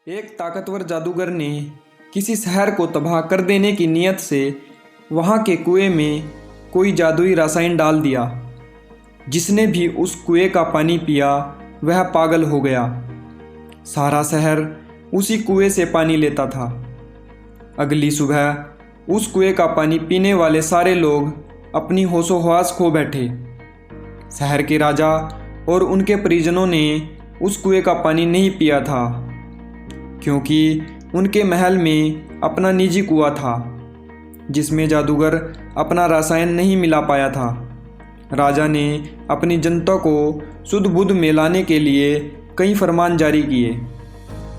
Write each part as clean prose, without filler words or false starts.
एक ताकतवर जादूगर ने किसी शहर को तबाह कर देने की नीयत से वहाँ के कुएं में कोई जादुई रसायन डाल दिया। जिसने भी उस कुएं का पानी पिया वह पागल हो गया। सारा शहर उसी कुएं से पानी लेता था। अगली सुबह उस कुएं का पानी पीने वाले सारे लोग अपनी होशो-हवास खो बैठे। शहर के राजा और उनके परिजनों ने उस कुएं का पानी नहीं पिया था, क्योंकि उनके महल में अपना निजी कुआं था जिसमें जादूगर अपना रसायन नहीं मिला पाया था। राजा ने अपनी जनता को शुद्ध बुद्ध में लाने के लिए कई फरमान जारी किए,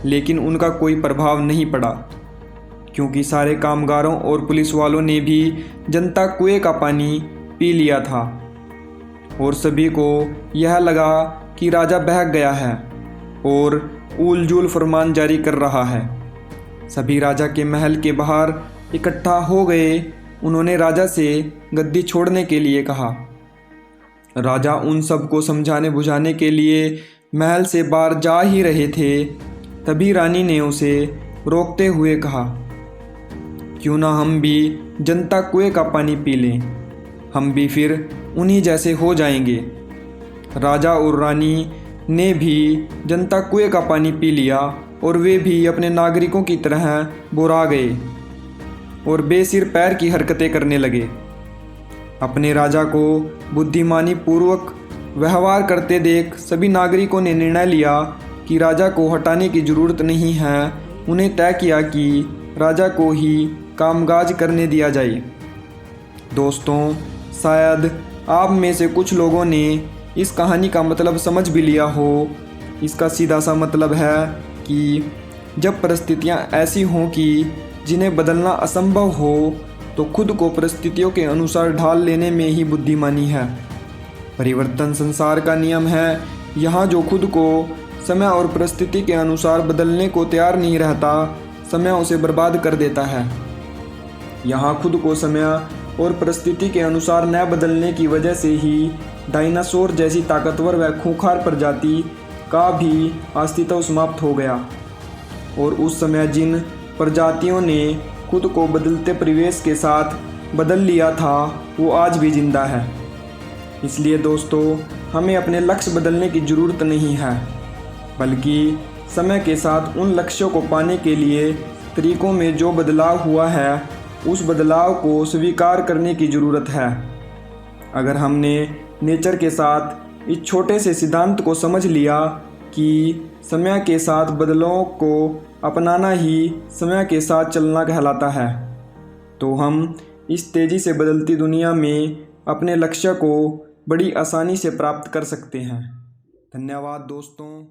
लेकिन उनका कोई प्रभाव नहीं पड़ा, क्योंकि सारे कामगारों और पुलिस वालों ने भी जनता कुएं का पानी पी लिया था और सभी को यह लगा कि राजा बहक गया है और उलझुल फरमान जारी कर रहा है। सभी राजा के महल के बाहर इकट्ठा हो गए। उन्होंने राजा से गद्दी छोड़ने के लिए कहा। राजा उन सब को समझाने बुझाने के लिए महल से बाहर जा ही रहे थे, तभी रानी ने उसे रोकते हुए कहा, क्यों ना हम भी जनता कुएं का पानी पी लें, हम भी फिर उन्हीं जैसे हो जाएंगे। राजा और रानी ने भी जनता कुएं का पानी पी लिया और वे भी अपने नागरिकों की तरह बोरा गए और बेसिर पैर की हरकतें करने लगे। अपने राजा को बुद्धिमानी पूर्वक व्यवहार करते देख सभी नागरिकों ने निर्णय लिया कि राजा को हटाने की ज़रूरत नहीं है। उन्हें तय किया कि राजा को ही कामकाज करने दिया जाए। दोस्तों, शायद आप में से कुछ लोगों ने इस कहानी का मतलब समझ भी लिया हो। इसका सीधा सा मतलब है कि जब परिस्थितियाँ ऐसी हों कि जिन्हें बदलना असंभव हो, तो खुद को परिस्थितियों के अनुसार ढाल लेने में ही बुद्धिमानी है। परिवर्तन संसार का नियम है। यहाँ जो खुद को समय और परिस्थिति के अनुसार बदलने को तैयार नहीं रहता, समय उसे बर्बाद कर देता है। यहाँ खुद को समय और परिस्थिति के अनुसार न बदलने की वजह से ही डायनासोर जैसी ताकतवर व खूंखार प्रजाति का भी अस्तित्व समाप्त हो गया, और उस समय जिन प्रजातियों ने खुद को बदलते परिवेश के साथ बदल लिया था वो आज भी जिंदा है। इसलिए दोस्तों, हमें अपने लक्ष्य बदलने की ज़रूरत नहीं है, बल्कि समय के साथ उन लक्ष्यों को पाने के लिए तरीकों में जो बदलाव हुआ है उस बदलाव को स्वीकार करने की ज़रूरत है। अगर हमने नेचर के साथ इस छोटे से सिद्धांत को समझ लिया कि समय के साथ बदलावों को अपनाना ही समय के साथ चलना कहलाता है, तो हम इस तेज़ी से बदलती दुनिया में अपने लक्ष्य को बड़ी आसानी से प्राप्त कर सकते हैं। धन्यवाद दोस्तों।